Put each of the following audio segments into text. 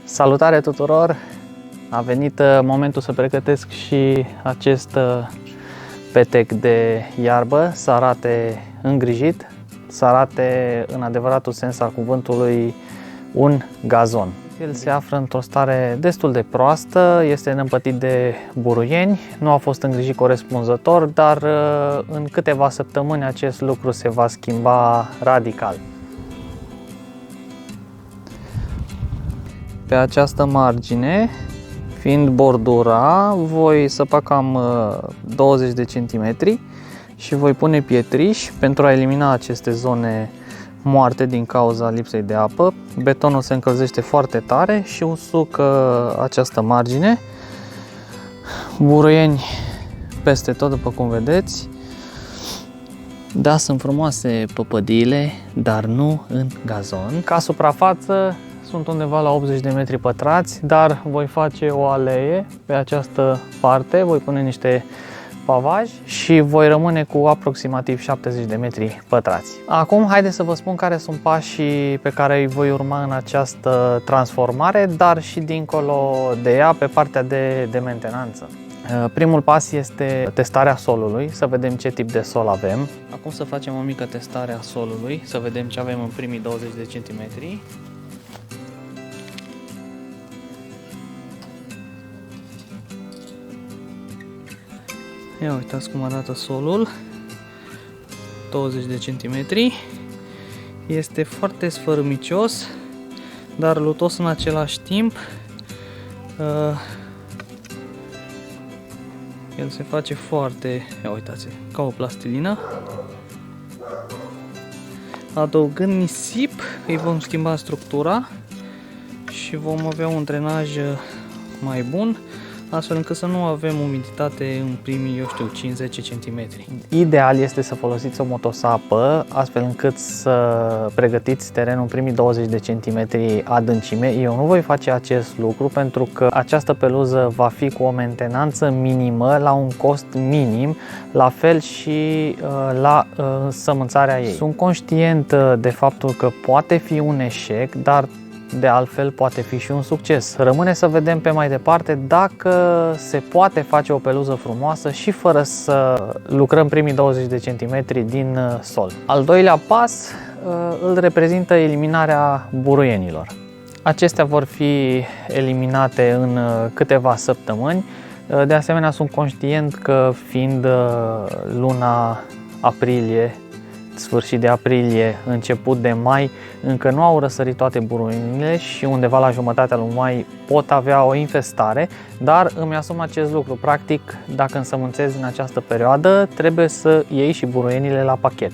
Salutare tuturor! A venit momentul să pregătesc și acest petec de iarbă să arate îngrijit, să arate în adevăratul sens al cuvântului un gazon. El se află într-o stare destul de proastă, este înămpătit de buruieni, nu a fost îngrijit corespunzător, dar în câteva săptămâni acest lucru se va schimba radical. Pe această margine, fiind bordura, voi săpa cam 20 de centimetri și voi pune pietriș pentru a elimina aceste zone moarte din cauza lipsei de apă. Betonul se încălzește foarte tare și usucă această margine. Buruieni peste tot, după cum vedeți. Da, sunt frumoase păpădiile, dar nu în gazon. Ca suprafață sunt undeva la 80 de metri pătrați, dar voi face o alee pe această parte, voi pune niște pavaj și voi rămâne cu aproximativ 70 de metri pătrați. Acum haideți să vă spun care sunt pașii pe care îi voi urma în această transformare, dar și dincolo de ea pe partea de mentenanță. Primul pas este testarea solului, să vedem ce tip de sol avem. Acum să facem o mică testare a solului, să vedem ce avem în primii 20 de centimetri. Ia uitați cum arată solul, 20 de centimetri, este foarte sfărâmicios, dar lutos în același timp. El se face foarte, ia uitați, ca o plastilină. Adăugând nisip, îi vom schimba structura și vom avea un drenaj mai bun, astfel încât să nu avem umiditate în primii, eu știu, 5-10 cm. Ideal este să folosiți o motosapă, astfel încât să pregătiți terenul în primii 20 de cm adâncime. Eu nu voi face acest lucru pentru că această peluză va fi cu o mentenanță minimă, la un cost minim, la fel și la sămânțarea ei. Sunt conștient de faptul că poate fi un eșec, dar de altfel poate fi și un succes. Rămâne să vedem pe mai departe dacă se poate face o peluză frumoasă și fără să lucrăm primii 20 de centimetri din sol. Al doilea pas îl reprezintă eliminarea buruienilor. Acestea vor fi eliminate în câteva săptămâni. De asemenea, sunt conștient că fiind luna aprilie, sfârșit de aprilie, început de mai, încă nu au răsărit toate buruienile și undeva la jumătatea lui mai pot avea o infestare, dar îmi asum acest lucru. Practic, dacă însămânțez în această perioadă, trebuie să iei și buruienile la pachet.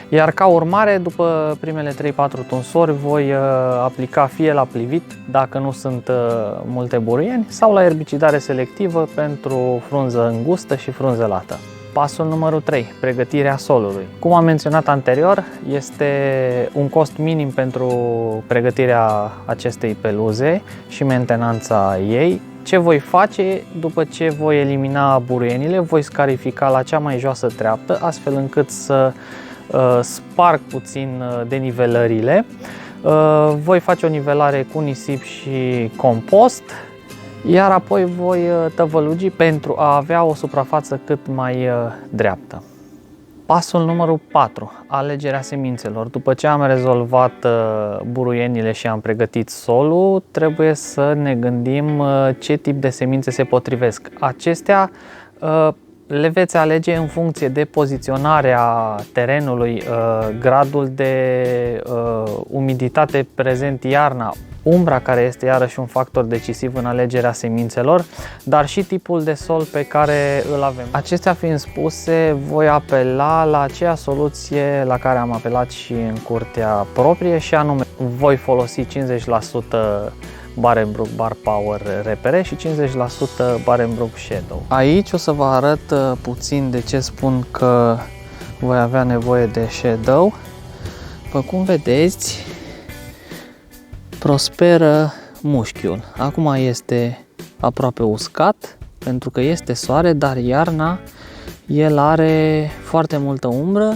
Iar ca urmare, după primele 3-4 tunsori, voi aplica fie la plivit, dacă nu sunt multe buruieni, sau la erbicidare selectivă pentru frunză îngustă și frunză lată. Pasul numărul 3, pregătirea solului. Cum am menționat anterior, este un cost minim pentru pregătirea acestei peluze și mentenanța ei. Ce voi face după ce voi elimina buruienile? Voi scarifica la cea mai joasă treaptă, astfel încât să sparg puțin denivelările. Voi face o nivelare cu nisip și compost, iar apoi voi tăvălugi pentru a avea o suprafață cât mai dreaptă. Pasul numărul 4, alegerea semințelor. După ce am rezolvat buruienile și am pregătit solul, trebuie să ne gândim ce tip de semințe se potrivesc. Acestea le veți alege în funcție de poziționarea terenului, gradul de umiditate prezent iarna, umbra, care este iarăși un factor decisiv în alegerea semințelor, dar și tipul de sol pe care îl avem. Acestea fiind spuse, voi apela la aceea soluție la care am apelat și în curtea proprie, și anume voi folosi 50% Barenbroek Bar Power repere și 50% Barenbroek Shadow. Aici o să vă arăt puțin de ce spun că voi avea nevoie de Shadow. După cum vedeți, prosperă mușchiul. Acum este aproape uscat pentru că este soare, dar iarna el are foarte multă umbră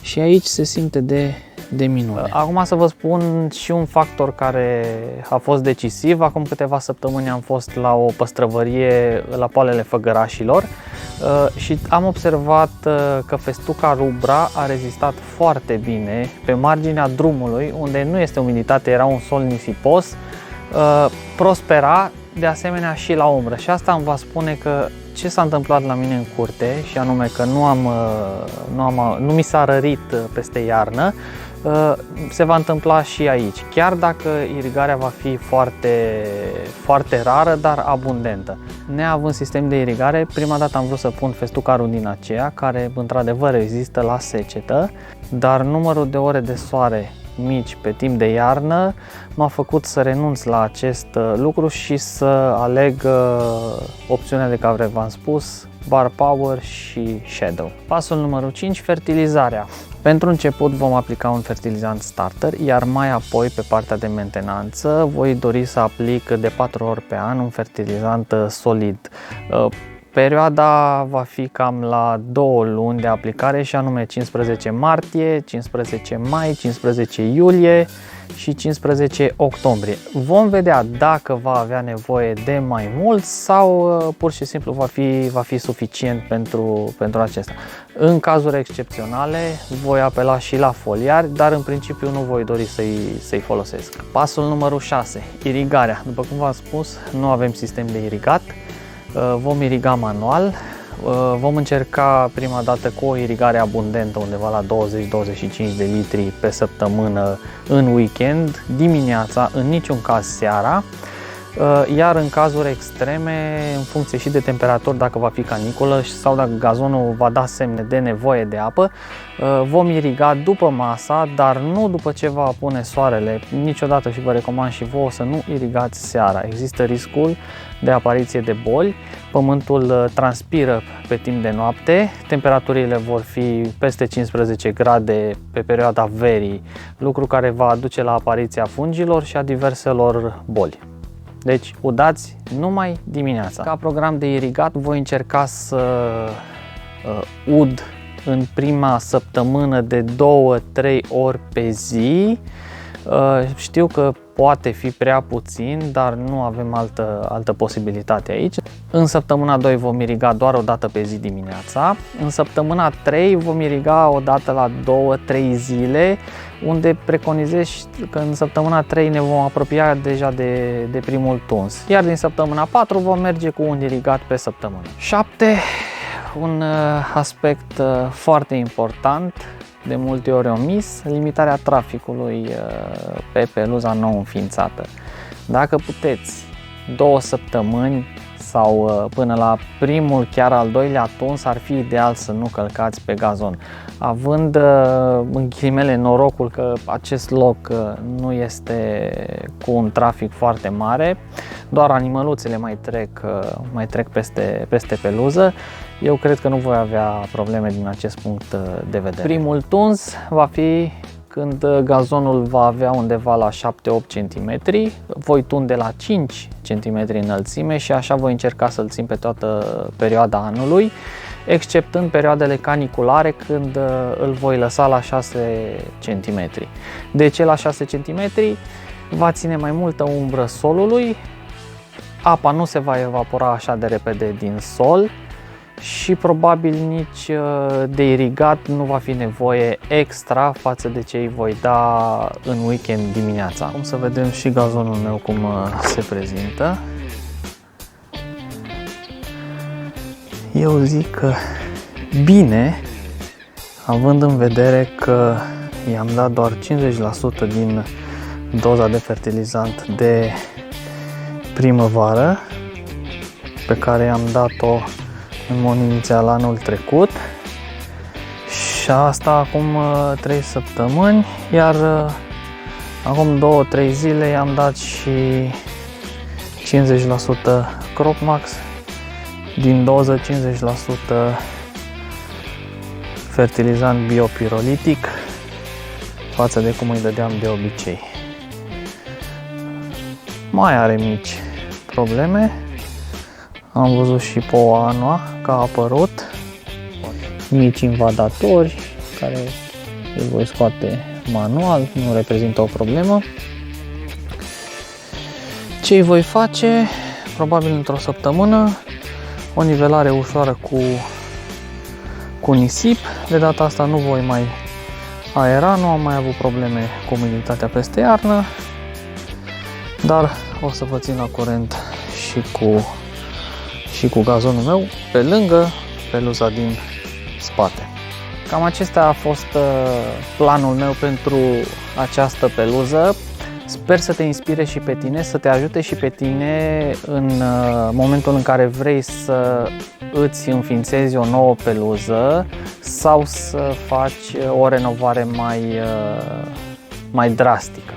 și aici se simte de de minune. Acum să vă spun și un factor care a fost decisiv. Acum câteva săptămâni am fost la o păstrăvărie la Poalele Făgărașilor și am observat că festuca rubra a rezistat foarte bine pe marginea drumului, unde nu este umiditate, era un sol nisipos, prospera de asemenea și la umbră. Și asta îmi va spune că ce s-a întâmplat la mine în curte, și anume că nu mi s-a rărit peste iarnă, se va întâmpla și aici. Chiar dacă irigarea va fi foarte, foarte rară, dar abundentă. Neavând sistem de irigare, prima dată am vrut să pun festucarul din aceea, care într-adevăr rezistă la secetă, dar numărul de ore de soare mici pe timp de iarnă m-a făcut să renunț la acest lucru și să aleg opțiunea de care v-am spus, Bar Power și Shadow. Pasul numărul 5, fertilizarea. Pentru început vom aplica un fertilizant starter, iar mai apoi pe partea de mentenanță voi dori să aplic de 4 ori pe an un fertilizant solid. Perioada va fi cam la 2 luni de aplicare, și anume 15 martie, 15 mai, 15 iulie și 15 octombrie. Vom vedea dacă va avea nevoie de mai mult sau pur și simplu va fi suficient pentru acesta. În cazuri excepționale voi apela și la foliari, dar în principiu nu voi dori să-i folosesc. Pasul numărul 6, irigarea. După cum v-am spus, nu avem sistem de irigat. Vom iriga manual, vom încerca prima dată cu o irigare abundentă, undeva la 20-25 de litri pe săptămână în weekend, dimineața, în niciun caz seara, iar în cazuri extreme, în funcție și de temperatură, dacă va fi caniculă sau dacă gazonul va da semne de nevoie de apă, vom iriga după masa, dar nu după ce va apune soarele. Niciodată, și vă recomand și vouă, să nu irigați seara. Există riscul de apariție de boli, pământul transpiră pe timp de noapte, temperaturile vor fi peste 15 grade pe perioada verii, lucru care va duce la apariția fungilor și a diverselor boli. Deci udați numai dimineața. Ca program de irigat voi încerca să ud în prima săptămână de 2-3 ori pe zi. Știu că poate fi prea puțin, dar nu avem altă posibilitate aici. În săptămâna 2 vom iriga doar o dată pe zi dimineața. În săptămâna 3 vom iriga o dată la 2-3 zile, unde preconizez că în săptămâna 3 ne vom apropia deja de primul tuns. Iar din săptămâna 4 vom merge cu un irigat pe săptămână. 7. Un aspect foarte important, de multe ori omis, limitarea traficului pe peluza nou înființată. Dacă puteți 2 săptămâni sau până la primul, chiar al doilea tuns, ar fi ideal să nu călcați pe gazon. Având în ghilimele norocul că acest loc nu este cu un trafic foarte mare, doar animăluțele mai trec peste peluză, eu cred că nu voi avea probleme din acest punct de vedere. Primul tuns va fi când gazonul va avea undeva la 7-8 cm, voi tunde la 5 cm înălțime și așa voi încerca să-l țin pe toată perioada anului, exceptând perioadele caniculare, când îl voi lăsa la 6 cm. De ce la 6 cm? Va ține mai multă umbră solului, apa nu se va evapora așa de repede din sol și probabil nici de irigat nu va fi nevoie extra față de ce îi voi da în weekend dimineața. Acum să vedem și gazonul meu cum se prezintă. Eu zic că bine, având în vedere că i-am dat doar 50% din doza de fertilizant de primăvară, pe care i-am dat-o în mod inițial anul trecut, și asta acum 3 săptămâni, iar acum 2-3 zile i-am dat și 50% Cropmax din doză, 50% fertilizant biopirolitic față de cum îi dădeam de obicei. Mai are mici probleme. Am văzut și poa anua că a apărut, mici invadatori care îi voi scoate manual, nu reprezintă o problemă. Ce îi voi face? Probabil într-o săptămână, o nivelare ușoară cu nisip. De data asta nu voi mai aera, nu am mai avut probleme cu umiditatea peste iarnă, dar o să vă țin la curent și cu gazonul meu, pe lângă peluza din spate. Cam acesta a fost planul meu pentru această peluză. Sper să te inspire și pe tine, să te ajute și pe tine în momentul în care vrei să îți înființezi o nouă peluză sau să faci o renovare mai drastică.